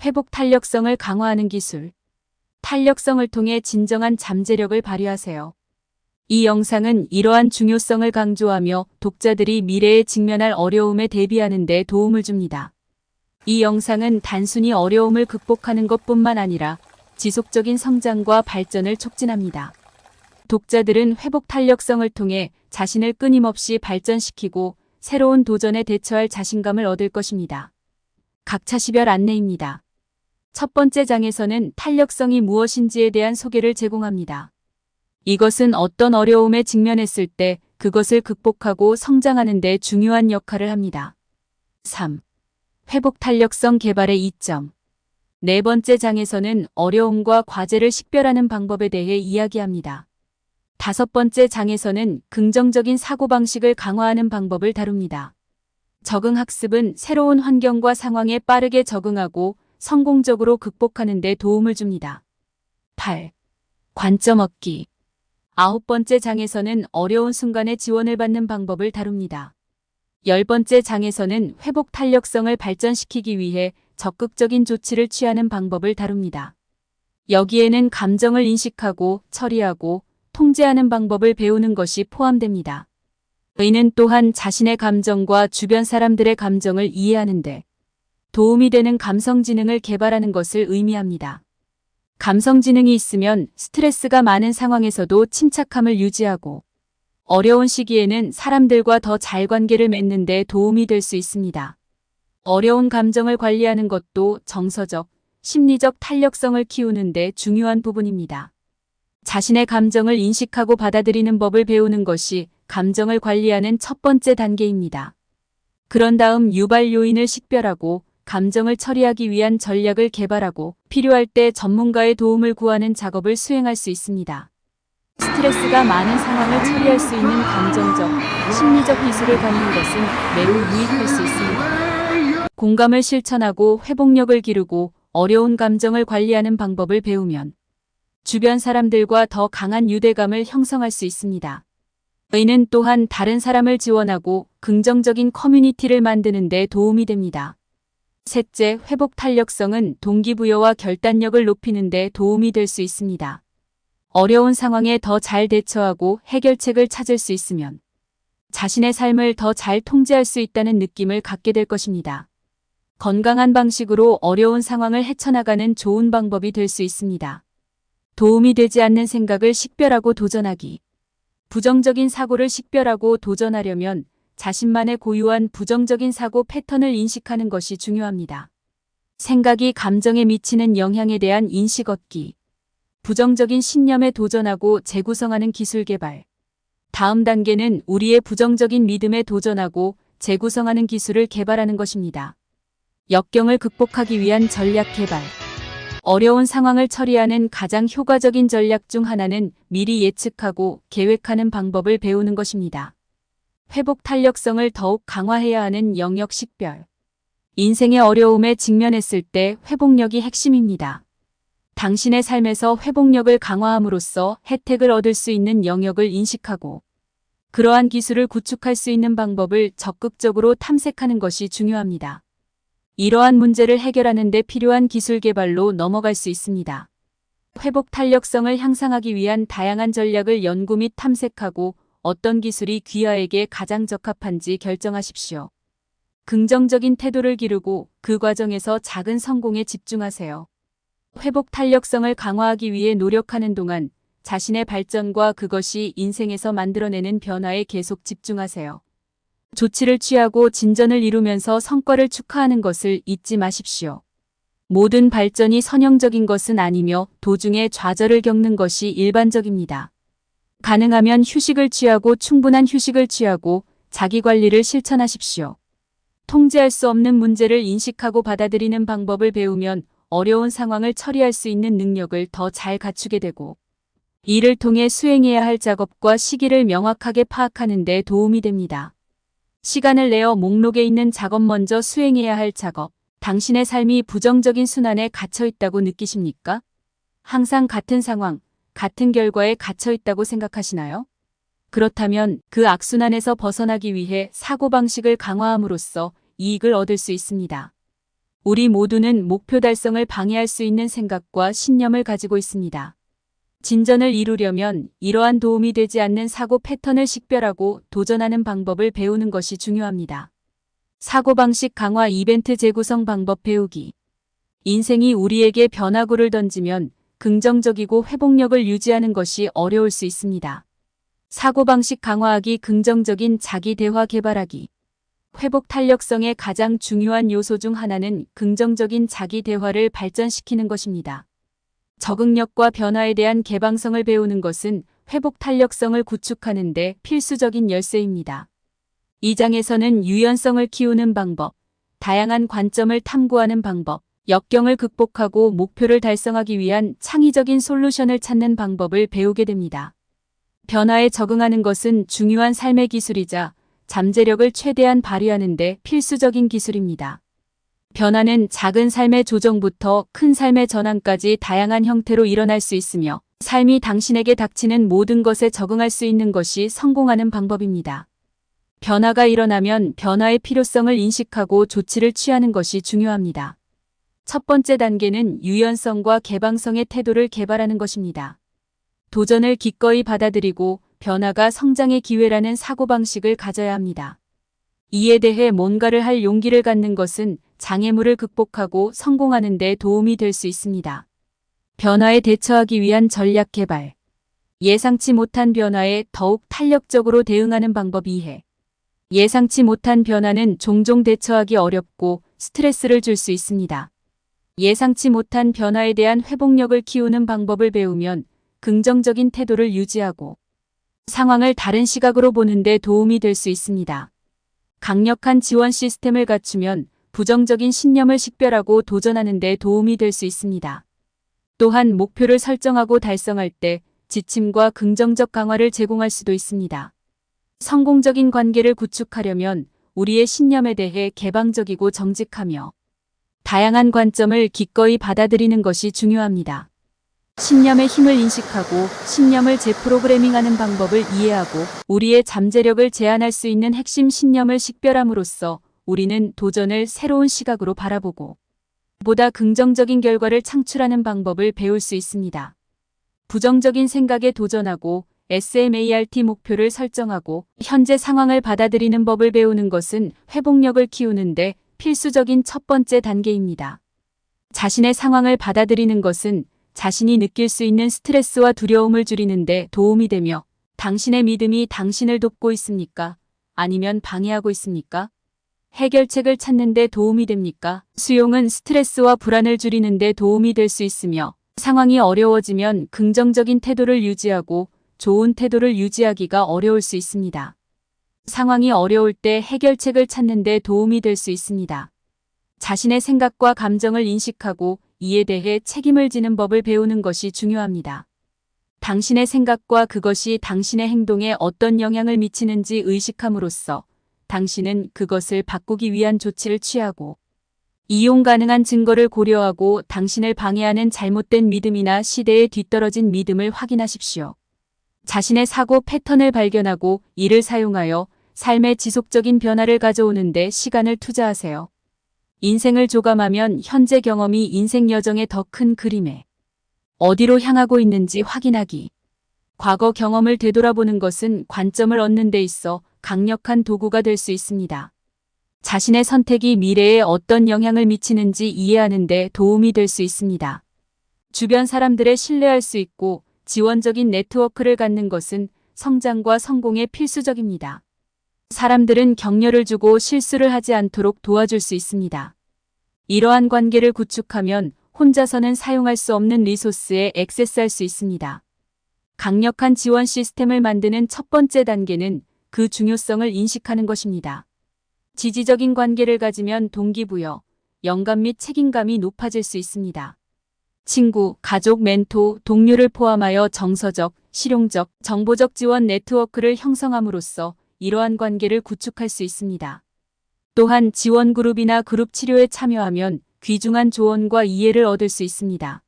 회복 탄력성을 강화하는 기술. 탄력성을 통해 진정한 잠재력을 발휘하세요. 이 영상은 이러한 중요성을 강조하며 독자들이 미래에 직면할 어려움에 대비하는 데 도움을 줍니다. 이 영상은 단순히 어려움을 극복하는 것뿐만 아니라 지속적인 성장과 발전을 촉진합니다. 독자들은 회복 탄력성을 통해 자신을 끊임없이 발전시키고 새로운 도전에 대처할 자신감을 얻을 것입니다. 각차시별 안내입니다. 첫 번째 장에서는 탄력성이 무엇인지에 대한 소개를 제공합니다. 이것은 어떤 어려움에 직면했을 때 그것을 극복하고 성장하는 데 중요한 역할을 합니다. 3. 회복 탄력성 개발의 이점. 네 번째 장에서는 어려움과 과제를 식별하는 방법에 대해 이야기합니다. 다섯 번째 장에서는 긍정적인 사고방식을 강화하는 방법을 다룹니다. 적응학습은 새로운 환경과 상황에 빠르게 적응하고 성공적으로 극복하는 데 도움을 줍니다. 8. 관점 얻기. 아홉 번째 장에서는 어려운 순간에 지원을 받는 방법을 다룹니다. 열 번째 장에서는 회복 탄력성을 발전시키기 위해 적극적인 조치를 취하는 방법을 다룹니다. 여기에는 감정을 인식하고 처리하고 통제하는 방법을 배우는 것이 포함됩니다. 이는 또한 자신의 감정과 주변 사람들의 감정을 이해하는 데 도움이 되는 감성지능을 개발하는 것을 의미합니다. 감성지능이 있으면 스트레스가 많은 상황에서도 침착함을 유지하고 어려운 시기에는 사람들과 더 잘 관계를 맺는 데 도움이 될 수 있습니다. 어려운 감정을 관리하는 것도 정서적, 심리적 탄력성을 키우는 데 중요한 부분입니다. 자신의 감정을 인식하고 받아들이는 법을 배우는 것이 감정을 관리하는 첫 번째 단계입니다. 그런 다음 유발 요인을 식별하고 감정을 처리하기 위한 전략을 개발하고 필요할 때 전문가의 도움을 구하는 작업을 수행할 수 있습니다. 스트레스가 많은 상황을 처리할 수 있는 감정적, 심리적 기술을 갖는 것은 매우 유익할 수 있습니다. 공감을 실천하고 회복력을 기르고 어려운 감정을 관리하는 방법을 배우면 주변 사람들과 더 강한 유대감을 형성할 수 있습니다. 이는 또한 다른 사람을 지원하고 긍정적인 커뮤니티를 만드는 데 도움이 됩니다. 셋째, 회복 탄력성은 동기부여와 결단력을 높이는 데 도움이 될 수 있습니다. 어려운 상황에 더 잘 대처하고 해결책을 찾을 수 있으면 자신의 삶을 더 잘 통제할 수 있다는 느낌을 갖게 될 것입니다. 건강한 방식으로 어려운 상황을 헤쳐나가는 좋은 방법이 될 수 있습니다. 도움이 되지 않는 생각을 식별하고 도전하기. 부정적인 사고를 식별하고 도전하려면 자신만의 고유한 부정적인 사고 패턴을 인식하는 것이 중요합니다. 생각이 감정에 미치는 영향에 대한 인식 얻기. 부정적인 신념에 도전하고 재구성하는 기술 개발. 다음 단계는 우리의 부정적인 믿음에 도전하고 재구성하는 기술을 개발하는 것입니다. 역경을 극복하기 위한 전략 개발. 어려운 상황을 처리하는 가장 효과적인 전략 중 하나는 미리 예측하고 계획하는 방법을 배우는 것입니다. 회복 탄력성을 더욱 강화해야 하는 영역 식별. 인생의 어려움에 직면했을 때 회복력이 핵심입니다. 당신의 삶에서 회복력을 강화함으로써 혜택을 얻을 수 있는 영역을 인식하고 그러한 기술을 구축할 수 있는 방법을 적극적으로 탐색하는 것이 중요합니다. 이러한 문제를 해결하는 데 필요한 기술 개발로 넘어갈 수 있습니다. 회복 탄력성을 향상하기 위한 다양한 전략을 연구 및 탐색하고 어떤 기술이 귀하에게 가장 적합한지 결정하십시오. 긍정적인 태도를 기르고 그 과정에서 작은 성공에 집중하세요. 회복 탄력성을 강화하기 위해 노력하는 동안 자신의 발전과 그것이 인생에서 만들어내는 변화에 계속 집중하세요. 조치를 취하고 진전을 이루면서 성과를 축하하는 것을 잊지 마십시오. 모든 발전이 선형적인 것은 아니며 도중에 좌절을 겪는 것이 일반적입니다. 가능하면 휴식을 취하고 충분한 휴식을 취하고 자기관리를 실천하십시오. 통제할 수 없는 문제를 인식하고 받아들이는 방법을 배우면 어려운 상황을 처리할 수 있는 능력을 더 잘 갖추게 되고 이를 통해 수행해야 할 작업과 시기를 명확하게 파악하는 데 도움이 됩니다. 시간을 내어 목록에 있는 작업 먼저 수행해야 할 작업. 당신의 삶이 부정적인 순환에 갇혀 있다고 느끼십니까? 항상 같은 상황, 같은 결과에 갇혀 있다고 생각하시나요? 그렇다면 그 악순환에서 벗어나기 위해 사고방식을 강화함으로써 이익을 얻을 수 있습니다. 우리 모두는 목표 달성을 방해할 수 있는 생각과 신념을 가지고 있습니다. 진전을 이루려면 이러한 도움이 되지 않는 사고 패턴을 식별하고 도전하는 방법을 배우는 것이 중요합니다. 사고방식 강화 이벤트 재구성 방법 배우기. 인생이 우리에게 변화구를 던지면 긍정적이고 회복력을 유지하는 것이 어려울 수 있습니다. 사고방식 강화하기 긍정적인 자기 대화 개발하기. 회복 탄력성의 가장 중요한 요소 중 하나는 긍정적인 자기 대화를 발전시키는 것입니다. 적응력과 변화에 대한 개방성을 배우는 것은 회복 탄력성을 구축하는 데 필수적인 열쇠입니다. 이 장에서는 유연성을 키우는 방법, 다양한 관점을 탐구하는 방법, 역경을 극복하고 목표를 달성하기 위한 창의적인 솔루션을 찾는 방법을 배우게 됩니다. 변화에 적응하는 것은 중요한 삶의 기술이자 잠재력을 최대한 발휘하는 데 필수적인 기술입니다. 변화는 작은 삶의 조정부터 큰 삶의 전환까지 다양한 형태로 일어날 수 있으며 삶이 당신에게 닥치는 모든 것에 적응할 수 있는 것이 성공하는 방법입니다. 변화가 일어나면 변화의 필요성을 인식하고 조치를 취하는 것이 중요합니다. 첫 번째 단계는 유연성과 개방성의 태도를 개발하는 것입니다. 도전을 기꺼이 받아들이고 변화가 성장의 기회라는 사고방식을 가져야 합니다. 이에 대해 뭔가를 할 용기를 갖는 것은 장애물을 극복하고 성공하는 데 도움이 될 수 있습니다. 변화에 대처하기 위한 전략 개발. 예상치 못한 변화에 더욱 탄력적으로 대응하는 방법 이해. 예상치 못한 변화는 종종 대처하기 어렵고 스트레스를 줄 수 있습니다. 예상치 못한 변화에 대한 회복력을 키우는 방법을 배우면 긍정적인 태도를 유지하고 상황을 다른 시각으로 보는 데 도움이 될 수 있습니다. 강력한 지원 시스템을 갖추면 부정적인 신념을 식별하고 도전하는 데 도움이 될 수 있습니다. 또한 목표를 설정하고 달성할 때 지침과 긍정적 강화를 제공할 수도 있습니다. 성공적인 관계를 구축하려면 우리의 신념에 대해 개방적이고 정직하며 다양한 관점을 기꺼이 받아들이는 것이 중요합니다. 신념의 힘을 인식하고 신념을 재프로그래밍하는 방법을 이해하고 우리의 잠재력을 제한할 수 있는 핵심 신념을 식별함으로써 우리는 도전을 새로운 시각으로 바라보고 보다 긍정적인 결과를 창출하는 방법을 배울 수 있습니다. 부정적인 생각에 도전하고 SMART 목표를 설정하고 현재 상황을 받아들이는 법을 배우는 것은 회복력을 키우는데 필수적인 첫 번째 단계입니다. 자신의 상황을 받아들이는 것은 자신이 느낄 수 있는 스트레스와 두려움을 줄이는 데 도움이 되며 당신의 믿음이 당신을 돕고 있습니까? 아니면 방해하고 있습니까? 해결책을 찾는 데 도움이 됩니까? 수용은 스트레스와 불안을 줄이는 데 도움이 될 수 있으며 상황이 어려워지면 긍정적인 태도를 유지하고 좋은 태도를 유지하기가 어려울 수 있습니다. 상황이 어려울 때 해결책을 찾는 데 도움이 될 수 있습니다. 자신의 생각과 감정을 인식하고 이에 대해 책임을 지는 법을 배우는 것이 중요합니다. 당신의 생각과 그것이 당신의 행동에 어떤 영향을 미치는지 의식함으로써 당신은 그것을 바꾸기 위한 조치를 취하고 이용 가능한 증거를 고려하고 당신을 방해하는 잘못된 믿음이나 시대에 뒤떨어진 믿음을 확인하십시오. 자신의 사고 패턴을 발견하고 이를 사용하여 삶의 지속적인 변화를 가져오는 데 시간을 투자하세요. 인생을 조감하면 현재 경험이 인생 여정의 더 큰 그림에 어디로 향하고 있는지 확인하기. 과거 경험을 되돌아보는 것은 관점을 얻는 데 있어 강력한 도구가 될 수 있습니다. 자신의 선택이 미래에 어떤 영향을 미치는지 이해하는 데 도움이 될 수 있습니다. 주변 사람들의 신뢰할 수 있고 지원적인 네트워크를 갖는 것은 성장과 성공에 필수적입니다. 사람들은 격려를 주고 실수를 하지 않도록 도와줄 수 있습니다. 이러한 관계를 구축하면 혼자서는 사용할 수 없는 리소스에 액세스할 수 있습니다. 강력한 지원 시스템을 만드는 첫 번째 단계는 그 중요성을 인식하는 것입니다. 지지적인 관계를 가지면 동기부여, 영감 및 책임감이 높아질 수 있습니다. 친구, 가족, 멘토, 동료를 포함하여 정서적, 실용적, 정보적 지원 네트워크를 형성함으로써 이러한 관계를 구축할 수 있습니다. 또한 지원 그룹이나 그룹 치료에 참여하면 귀중한 조언과 이해를 얻을 수 있습니다.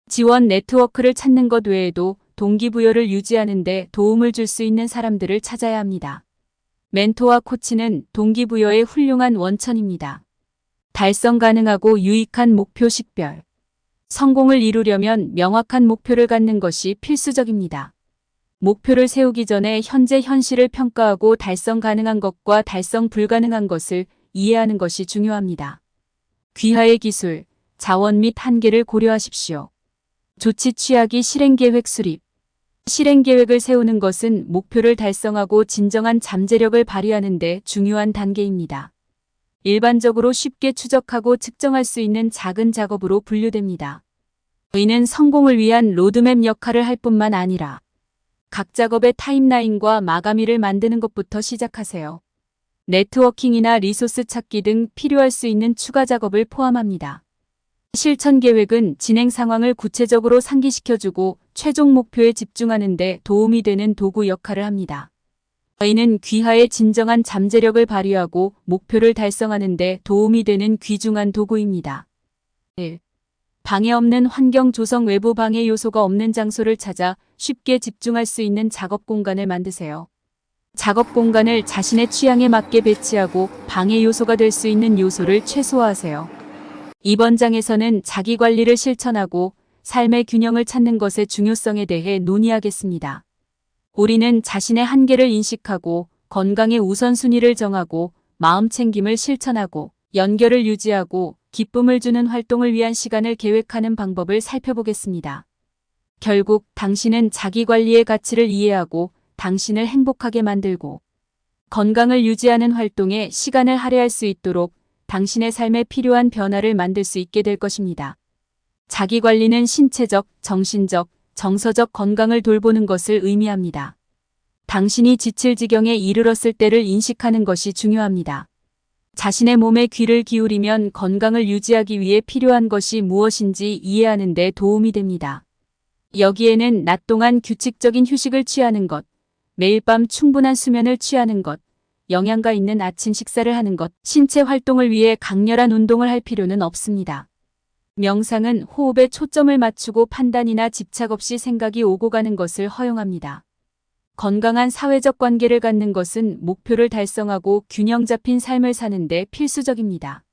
지원 네트워크를 찾는 것 외에도 동기부여를 유지하는 데 도움을 줄 수 있는 사람들을 찾아야 합니다. 멘토와 코치는 동기부여의 훌륭한 원천입니다. 달성 가능하고 유익한 목표 식별. 성공을 이루려면 명확한 목표를 갖는 것이 필수적입니다. 목표를 세우기 전에 현재 현실을 평가하고 달성 가능한 것과 달성 불가능한 것을 이해하는 것이 중요합니다. 귀하의 기술, 자원 및 한계를 고려하십시오. 조치 취하기 실행계획 수립. 실행계획을 세우는 것은 목표를 달성하고 진정한 잠재력을 발휘하는 데 중요한 단계입니다. 일반적으로 쉽게 추적하고 측정할 수 있는 작은 작업으로 분류됩니다. 이는 성공을 위한 로드맵 역할을 할 뿐만 아니라 각 작업의 타임라인과 마감일을 만드는 것부터 시작하세요. 네트워킹이나 리소스 찾기 등 필요할 수 있는 추가 작업을 포함합니다. 실천 계획은 진행 상황을 구체적으로 상기시켜주고 최종 목표에 집중하는 데 도움이 되는 도구 역할을 합니다. 이는 귀하의 진정한 잠재력을 발휘하고 목표를 달성하는 데 도움이 되는 귀중한 도구입니다. 1. 방해 없는 환경 조성. 외부 방해 요소가 없는 장소를 찾아 쉽게 집중할 수 있는 작업 공간을 만드세요. 작업 공간을 자신의 취향에 맞게 배치하고 방해 요소가 될 수 있는 요소를 최소화하세요. 이번 장에서는 자기 관리를 실천하고 삶의 균형을 찾는 것의 중요성에 대해 논의하겠습니다. 우리는 자신의 한계를 인식하고 건강의 우선순위를 정하고 마음 챙김을 실천하고 연결을 유지하고 기쁨을 주는 활동을 위한 시간을 계획하는 방법을 살펴보겠습니다. 결국 당신은 자기 관리의 가치를 이해하고 당신을 행복하게 만들고 건강을 유지하는 활동에 시간을 할애할 수 있도록 당신의 삶에 필요한 변화를 만들 수 있게 될 것입니다. 자기 관리는 신체적, 정신적, 정서적 건강을 돌보는 것을 의미합니다. 당신이 지칠 지경에 이르렀을 때를 인식하는 것이 중요합니다. 자신의 몸에 귀를 기울이면 건강을 유지하기 위해 필요한 것이 무엇인지 이해하는 데 도움이 됩니다. 여기에는 낮 동안 규칙적인 휴식을 취하는 것, 매일 밤 충분한 수면을 취하는 것, 영양가 있는 아침 식사를 하는 것, 신체 활동을 위해 강렬한 운동을 할 필요는 없습니다. 명상은 호흡에 초점을 맞추고 판단이나 집착 없이 생각이 오고 가는 것을 허용합니다. 건강한 사회적 관계를 갖는 것은 목표를 달성하고 균형 잡힌 삶을 사는 데 필수적입니다.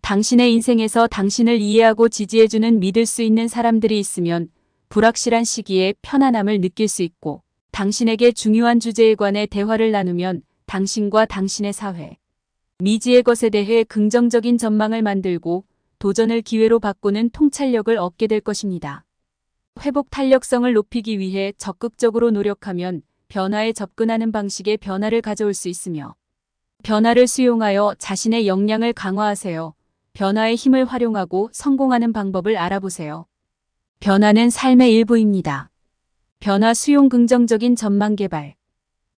당신의 인생에서 당신을 이해하고 지지해주는 믿을 수 있는 사람들이 있으면 불확실한 시기에 편안함을 느낄 수 있고 당신에게 중요한 주제에 관해 대화를 나누면 당신과 당신의 사회, 미지의 것에 대해 긍정적인 전망을 만들고 도전을 기회로 바꾸는 통찰력을 얻게 될 것입니다. 회복 탄력성을 높이기 위해 적극적으로 노력하면 변화에 접근하는 방식의 변화를 가져올 수 있으며 변화를 수용하여 자신의 역량을 강화하세요. 변화의 힘을 활용하고 성공하는 방법을 알아보세요. 변화는 삶의 일부입니다. 변화 수용. 긍정적인 전망 개발.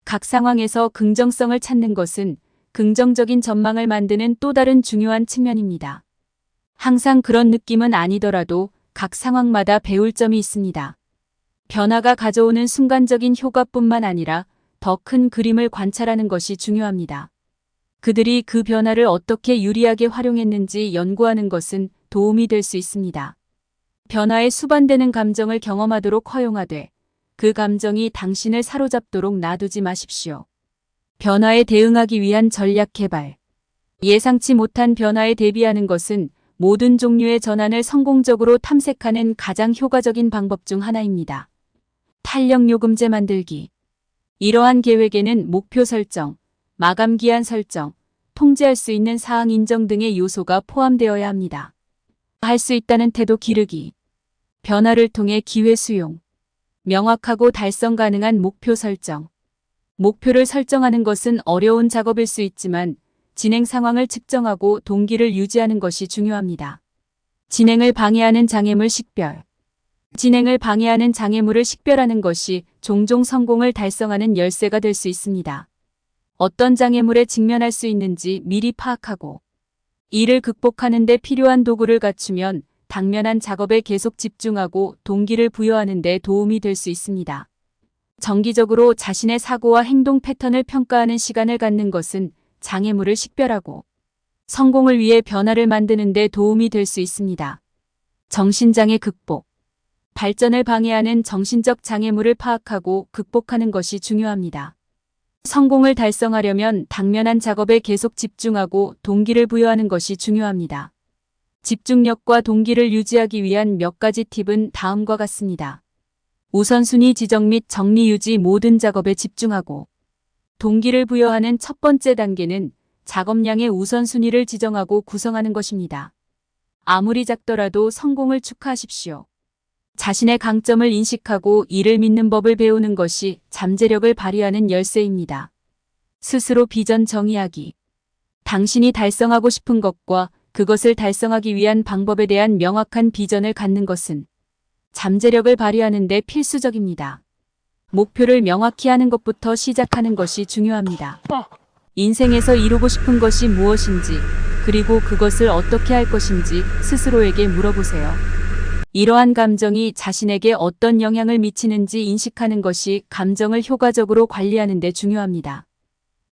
각 상황에서 긍정성을 찾는 것은 긍정적인 전망을 만드는 또 다른 중요한 측면입니다. 항상 그런 느낌은 아니더라도 각 상황마다 배울 점이 있습니다. 변화가 가져오는 순간적인 효과뿐만 아니라 더 큰 그림을 관찰하는 것이 중요합니다. 그들이 그 변화를 어떻게 유리하게 활용했는지 연구하는 것은 도움이 될 수 있습니다. 변화에 수반되는 감정을 경험하도록 허용하되 그 감정이 당신을 사로잡도록 놔두지 마십시오. 변화에 대응하기 위한 전략 개발. 예상치 못한 변화에 대비하는 것은 모든 종류의 전환을 성공적으로 탐색하는 가장 효과적인 방법 중 하나입니다. 탄력 요금제 만들기. 이러한 계획에는 목표 설정, 마감 기한 설정, 통제할 수 있는 사항 인정 등의 요소가 포함되어야 합니다. 할 수 있다는 태도 기르기. 변화를 통해 기회 수용. 명확하고 달성 가능한 목표 설정. 목표를 설정하는 것은 어려운 작업일 수 있지만 진행 상황을 측정하고 동기를 유지하는 것이 중요합니다. 진행을 방해하는 장애물 식별. 진행을 방해하는 장애물을 식별하는 것이 종종 성공을 달성하는 열쇠가 될 수 있습니다. 어떤 장애물에 직면할 수 있는지 미리 파악하고 이를 극복하는 데 필요한 도구를 갖추면 당면한 작업에 계속 집중하고 동기를 부여하는 데 도움이 될 수 있습니다. 정기적으로 자신의 사고와 행동 패턴을 평가하는 시간을 갖는 것은 장애물을 식별하고 성공을 위해 변화를 만드는 데 도움이 될 수 있습니다. 정신장애 극복. 발전을 방해하는 정신적 장애물을 파악하고 극복하는 것이 중요합니다. 성공을 달성하려면 당면한 작업에 계속 집중하고 동기를 부여하는 것이 중요합니다. 집중력과 동기를 유지하기 위한 몇 가지 팁은 다음과 같습니다. 우선순위 지정 및 정리 유지 모든 작업에 집중하고 동기를 부여하는 첫 번째 단계는 작업량의 우선순위를 지정하고 구성하는 것입니다. 아무리 작더라도 성공을 축하하십시오. 자신의 강점을 인식하고 이를 믿는 법을 배우는 것이 잠재력을 발휘하는 열쇠입니다. 스스로 비전 정의하기. 당신이 달성하고 싶은 것과 그것을 달성하기 위한 방법에 대한 명확한 비전을 갖는 것은 잠재력을 발휘하는 데 필수적입니다. 목표를 명확히 하는 것부터 시작하는 것이 중요합니다. 인생에서 이루고 싶은 것이 무엇인지, 그리고 그것을 어떻게 할 것인지 스스로에게 물어보세요. 이러한 감정이 자신에게 어떤 영향을 미치는지 인식하는 것이 감정을 효과적으로 관리하는 데 중요합니다.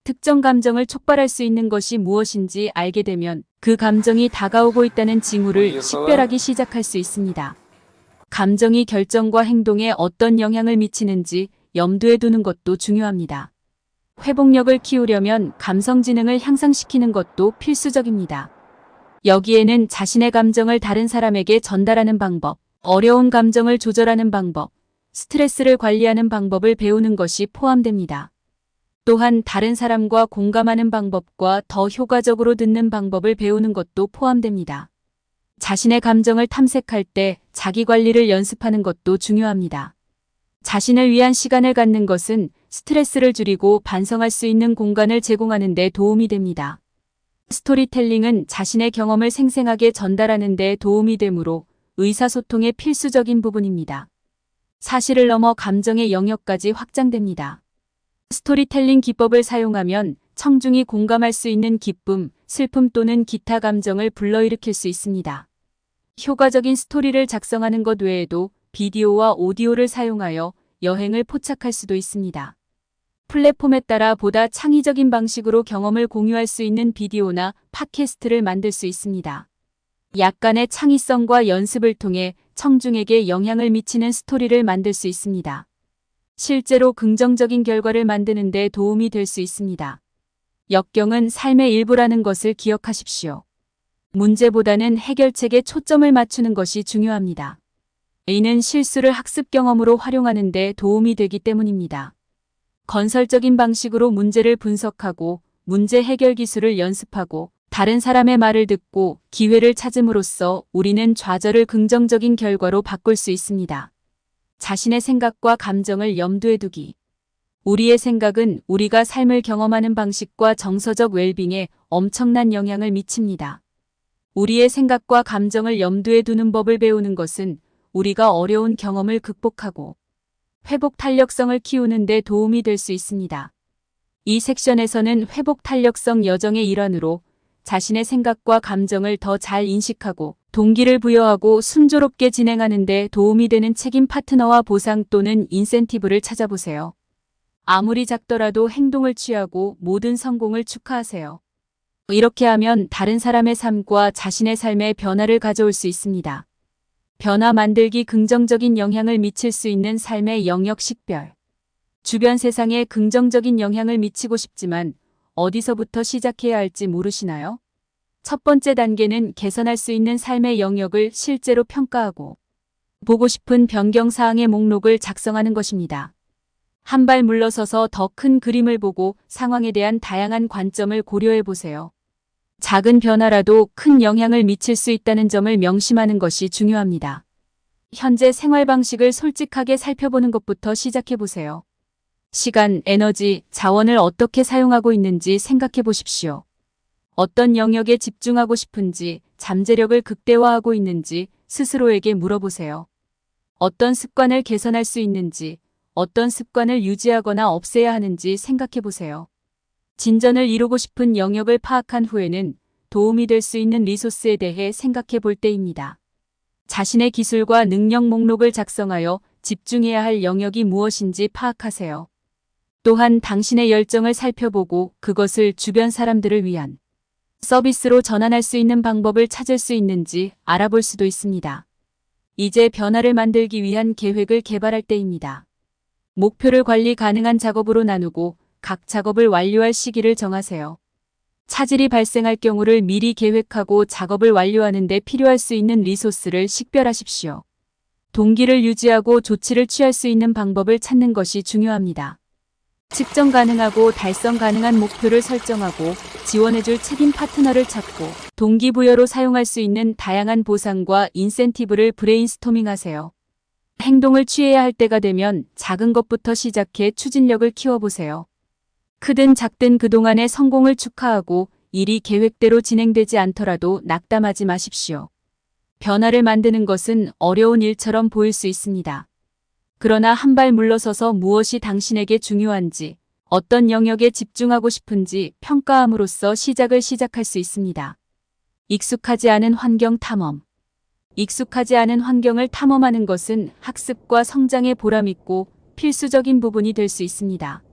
특정 감정을 촉발할 수 있는 것이 무엇인지 알게 되면 그 감정이 다가오고 있다는 징후를 식별하기 시작할 수 있습니다. 감정이 결정과 행동에 어떤 영향을 미치는지 염두에 두는 것도 중요합니다. 회복력을 키우려면 감성 지능을 향상시키는 것도 필수적입니다. 여기에는 자신의 감정을 다른 사람에게 전달하는 방법, 어려운 감정을 조절하는 방법, 스트레스를 관리하는 방법을 배우는 것이 포함됩니다. 또한 다른 사람과 공감하는 방법과 더 효과적으로 듣는 방법을 배우는 것도 포함됩니다. 자신의 감정을 탐색할 때 자기 관리를 연습하는 것도 중요합니다. 자신을 위한 시간을 갖는 것은 스트레스를 줄이고 반성할 수 있는 공간을 제공하는 데 도움이 됩니다. 스토리텔링은 자신의 경험을 생생하게 전달하는 데 도움이 되므로 의사소통의 필수적인 부분입니다. 사실을 넘어 감정의 영역까지 확장됩니다. 스토리텔링 기법을 사용하면 청중이 공감할 수 있는 기쁨, 슬픔 또는 기타 감정을 불러일으킬 수 있습니다. 효과적인 스토리를 작성하는 것 외에도 비디오와 오디오를 사용하여 여행을 포착할 수도 있습니다. 플랫폼에 따라 보다 창의적인 방식으로 경험을 공유할 수 있는 비디오나 팟캐스트를 만들 수 있습니다. 약간의 창의성과 연습을 통해 청중에게 영향을 미치는 스토리를 만들 수 있습니다. 실제로 긍정적인 결과를 만드는 데 도움이 될 수 있습니다. 역경은 삶의 일부라는 것을 기억하십시오. 문제보다는 해결책에 초점을 맞추는 것이 중요합니다. 이는 실수를 학습 경험으로 활용하는 데 도움이 되기 때문입니다. 건설적인 방식으로 문제를 분석하고 문제 해결 기술을 연습하고 다른 사람의 말을 듣고 기회를 찾음으로써 우리는 좌절을 긍정적인 결과로 바꿀 수 있습니다. 자신의 생각과 감정을 염두에 두기. 우리의 생각은 우리가 삶을 경험하는 방식과 정서적 웰빙에 엄청난 영향을 미칩니다. 우리의 생각과 감정을 염두에 두는 법을 배우는 것은 우리가 어려운 경험을 극복하고 회복 탄력성을 키우는 데 도움이 될 수 있습니다. 이 섹션에서는 회복 탄력성 여정의 일환으로 자신의 생각과 감정을 더 잘 인식하고 동기를 부여하고 순조롭게 진행하는 데 도움이 되는 책임 파트너와 보상 또는 인센티브를 찾아보세요. 아무리 작더라도 행동을 취하고 모든 성공을 축하하세요. 이렇게 하면 다른 사람의 삶과 자신의 삶에 변화를 가져올 수 있습니다. 변화 만들기 긍정적인 영향을 미칠 수 있는 삶의 영역 식별. 주변 세상에 긍정적인 영향을 미치고 싶지만 어디서부터 시작해야 할지 모르시나요? 첫 번째 단계는 개선할 수 있는 삶의 영역을 실제로 평가하고 보고 싶은 변경 사항의 목록을 작성하는 것입니다. 한 발 물러서서 더 큰 그림을 보고 상황에 대한 다양한 관점을 고려해 보세요. 작은 변화라도 큰 영향을 미칠 수 있다는 점을 명심하는 것이 중요합니다. 현재 생활 방식을 솔직하게 살펴보는 것부터 시작해 보세요. 시간, 에너지, 자원을 어떻게 사용하고 있는지 생각해 보십시오. 어떤 영역에 집중하고 싶은지, 잠재력을 극대화하고 있는지 스스로에게 물어보세요. 어떤 습관을 개선할 수 있는지, 어떤 습관을 유지하거나 없애야 하는지 생각해 보세요. 진전을 이루고 싶은 영역을 파악한 후에는 도움이 될 수 있는 리소스에 대해 생각해 볼 때입니다. 자신의 기술과 능력 목록을 작성하여 집중해야 할 영역이 무엇인지 파악하세요. 또한 당신의 열정을 살펴보고 그것을 주변 사람들을 위한 서비스로 전환할 수 있는 방법을 찾을 수 있는지 알아볼 수도 있습니다. 이제 변화를 만들기 위한 계획을 개발할 때입니다. 목표를 관리 가능한 작업으로 나누고 각 작업을 완료할 시기를 정하세요. 차질이 발생할 경우를 미리 계획하고 작업을 완료하는 데 필요할 수 있는 리소스를 식별하십시오. 동기를 유지하고 조치를 취할 수 있는 방법을 찾는 것이 중요합니다. 측정 가능하고 달성 가능한 목표를 설정하고 지원해줄 책임 파트너를 찾고 동기부여로 사용할 수 있는 다양한 보상과 인센티브를 브레인스토밍하세요. 행동을 취해야 할 때가 되면 작은 것부터 시작해 추진력을 키워보세요. 크든 작든 그동안의 성공을 축하하고 일이 계획대로 진행되지 않더라도 낙담하지 마십시오. 변화를 만드는 것은 어려운 일처럼 보일 수 있습니다. 그러나 한 발 물러서서 무엇이 당신에게 중요한지, 어떤 영역에 집중하고 싶은지 평가함으로써 시작할 수 있습니다. 익숙하지 않은 환경 탐험. 익숙하지 않은 환경을 탐험하는 것은 학습과 성장에 보람있고 필수적인 부분이 될 수 있습니다.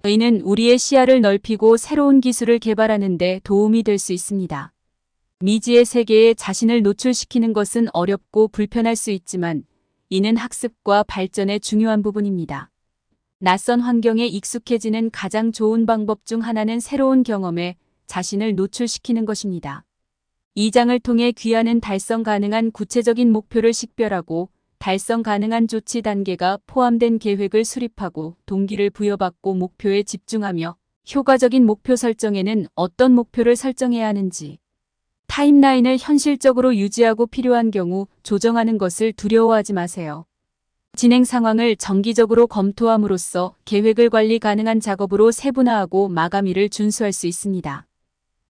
이는 우리의 시야를 넓히고 새로운 기술을 개발하는 데 도움이 될 수 있습니다. 미지의 세계에 자신을 노출시키는 것은 어렵고 불편할 수 있지만 이는 학습과 발전의 중요한 부분입니다. 낯선 환경에 익숙해지는 가장 좋은 방법 중 하나는 새로운 경험에 자신을 노출시키는 것입니다. 이 장을 통해 귀하는 달성 가능한 구체적인 목표를 식별하고 달성 가능한 조치 단계가 포함된 계획을 수립하고 동기를 부여받고 목표에 집중하며 효과적인 목표 설정에는 어떤 목표를 설정해야 하는지, 타임라인을 현실적으로 유지하고 필요한 경우 조정하는 것을 두려워하지 마세요. 진행 상황을 정기적으로 검토함으로써 계획을 관리 가능한 작업으로 세분화하고 마감일을 준수할 수 있습니다.